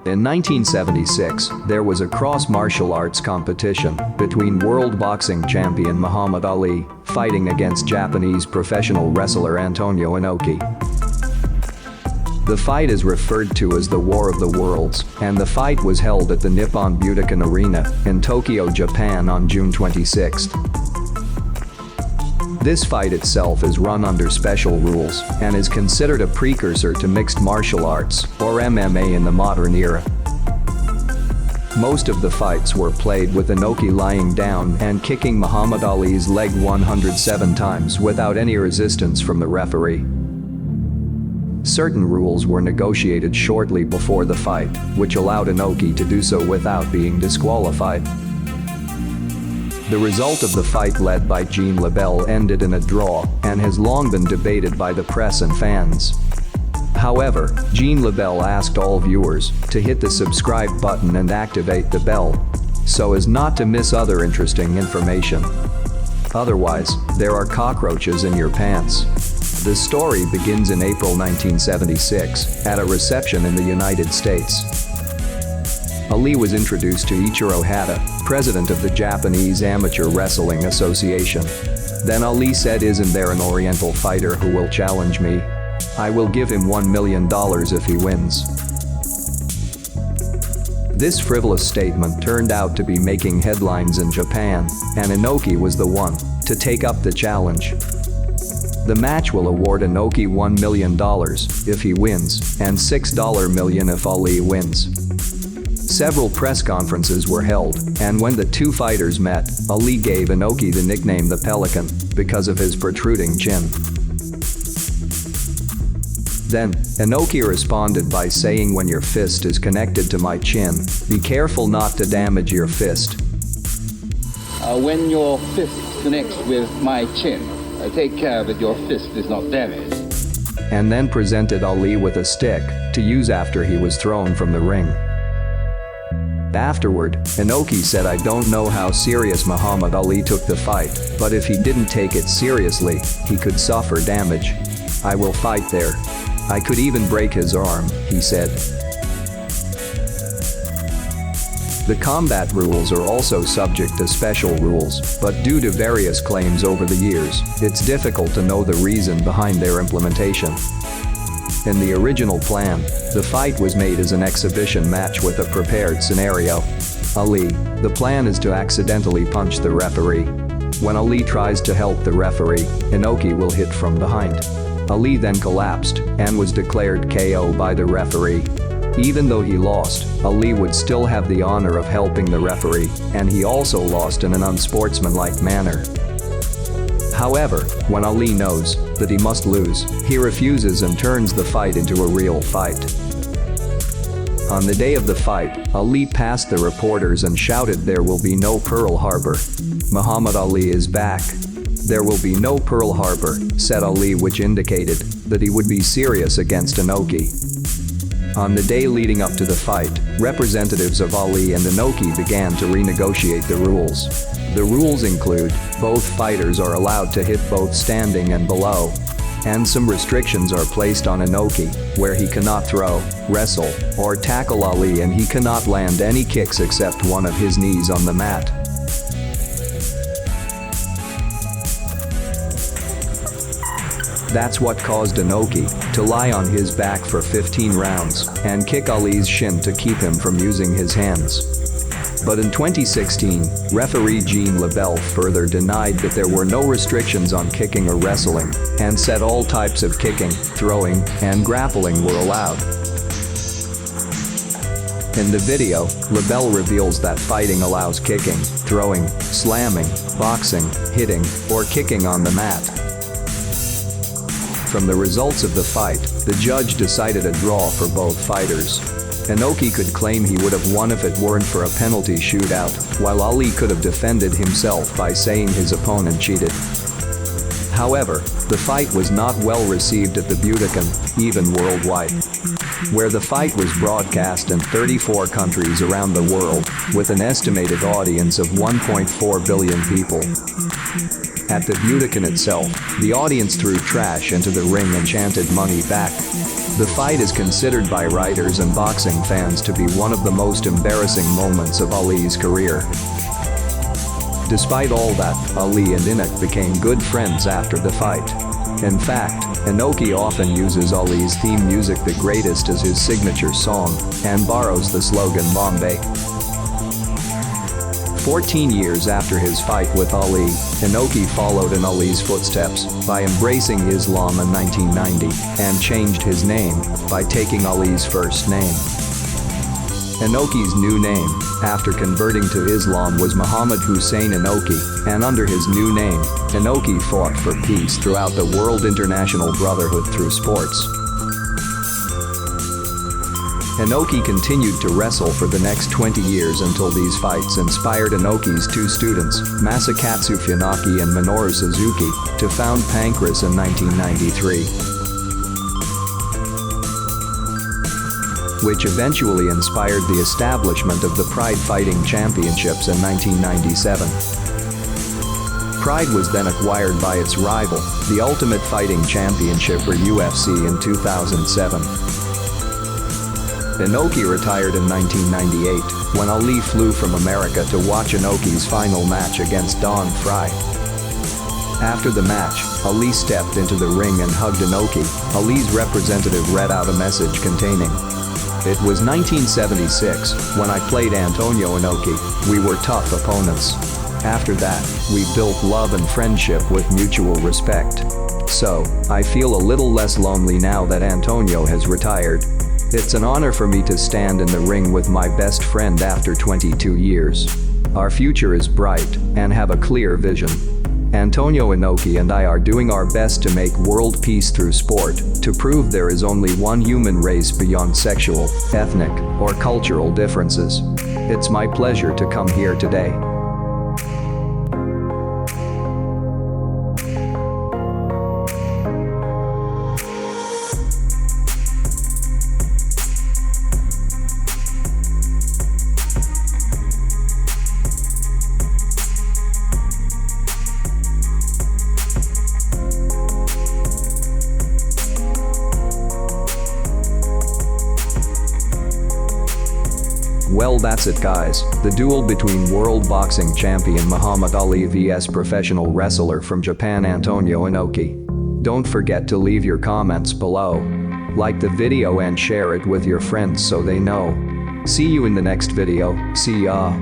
In 1976, there was a cross martial arts competition between world boxing champion Muhammad Ali fighting against Japanese professional wrestler Antonio Inoki. The fight is referred to as the War of the Worlds, and the fight was held at the Nippon Budokan Arena in Tokyo, Japan on June 26. This fight itself is run under special rules and is considered a precursor to mixed martial arts, or MMA, in the modern era. Most of the fights were played with Inoki lying down and kicking Muhammad Ali's leg 107 times without any resistance from the referee. Certain rules were negotiated shortly before the fight, which allowed Inoki to do so without being disqualified. The result of the fight, led by Jean Lebel, ended in a draw and has long been debated by the press and fans. However, Jean Lebel asked all viewers to hit the subscribe button and activate the bell so as not to miss other interesting information. Otherwise, there are cockroaches in your pants. The story begins in April 1976 at a reception in the United States. Ali was introduced to Ichiro Hatta, president of the Japanese Amateur Wrestling Association. Then Ali said, "Isn't there an oriental fighter who will challenge me? I will give him $1 million if he wins." This frivolous statement turned out to be making headlines in Japan, and Inoki was the one to take up the challenge. The match will award Inoki $1 million if he wins and $6 million if Ali wins. Several press conferences were held, and when the two fighters met, Ali gave Inoki the nickname the Pelican because of his protruding chin. Then, Inoki responded by saying, "When your fist is connected to my chin, be careful not to damage your fist." When your fist connects with my chin, take care that your fist is not damaged. And then presented Ali with a stick to use after he was thrown from the ring. Afterward, Inoki said, "I don't know how serious Muhammad Ali took the fight, but if he didn't take it seriously, he could suffer damage. I will fight there. I could even break his arm," he said. The combat rules are also subject to special rules, but due to various claims over the years, it's difficult to know the reason behind their implementation. In the original plan, the fight was made as an exhibition match with a prepared scenario. Ali, the plan is to accidentally punch the referee. When Ali tries to help the referee, Inoki will hit from behind. Ali then collapsed and was declared KO by the referee. Even though he lost, Ali would still have the honor of helping the referee, and he also lost in an unsportsmanlike manner. However, when Ali knows that he must lose, he refuses and turns the fight into a real fight. On the day of the fight, Ali passed the reporters and shouted, "There will be no Pearl Harbor. Muhammad Ali is back." "There will be no Pearl Harbor," said Ali, which indicated that he would be serious against Inoki. On the day leading up to the fight, representatives of Ali and Inoki began to renegotiate the rules. The rules include both fighters are allowed to hit both standing and below, and some restrictions are placed on Inoki, where he cannot throw, wrestle, or tackle Ali, and he cannot land any kicks except one of his knees on the mat. That's what caused Inoki to lie on his back for 15 rounds and kick Ali's shin to keep him from using his hands. But in 2016, referee Jean Lebel further denied that there were no restrictions on kicking or wrestling, and said all types of kicking, throwing, and grappling were allowed. In the video, Lebel reveals that fighting allows kicking, throwing, slamming, boxing, hitting, or kicking on the mat. From the results of the fight, the judge decided a draw for both fighters. Inoki could claim he would have won if it weren't for a penalty shootout, while Ali could have defended himself by saying his opponent cheated. However, the fight was not well received at the Budokan, even worldwide. where the fight was broadcast in 34 countries around the world, with an estimated audience of 1.4 billion people. At the Budokan itself, the audience threw trash into the ring and chanted "money back." The fight is considered by writers and boxing fans to be one of the most embarrassing moments of Ali's career. Despite all that, Ali and Inoki became good friends after the fight. In fact, Inoki often uses Ali's theme music "The Greatest" as his signature song, and borrows the slogan "Bombay." 14 years after his fight with Ali, Inoki followed in Ali's footsteps by embracing Islam in 1990 and changed his name by taking Ali's first name. Inoki's new name, after converting to Islam, was Muhammad Hussein Inoki, and under his new name, Inoki fought for peace throughout the world, international brotherhood through sports. Inoki continued to wrestle for the next 20 years until these fights inspired Inoki's two students, Masakatsu Funaki and Minoru Suzuki, to found Pancras in 1993. Which eventually inspired the establishment of the Pride Fighting Championships in 1997. Pride was then acquired by its rival, the Ultimate Fighting Championship or UFC, in 2007. Inoki retired in 1998 when Ali flew from America to watch Inoki's final match against Don Fry. After the match, Ali stepped into the ring and hugged Inoki. Ali's representative read out a message containing, "It was 1976 when I played Antonio Inoki. We were tough opponents. After that, we built love and friendship with mutual respect. So, I feel a little less lonely now that Antonio has retired. It's an honor for me to stand in the ring with my best friend after 22 years. Our future is bright and have a clear vision. Antonio Inoki and I are doing our best to make world peace through sport, to prove there is only one human race beyond sexual, ethnic, or cultural differences. It's my pleasure to come here today." Well, that's it guys, the duel between world boxing champion Muhammad Ali vs professional wrestler from Japan Antonio Inoki. Don't forget to leave your comments below. Like the video and share it with your friends so they know. See you in the next video, see ya.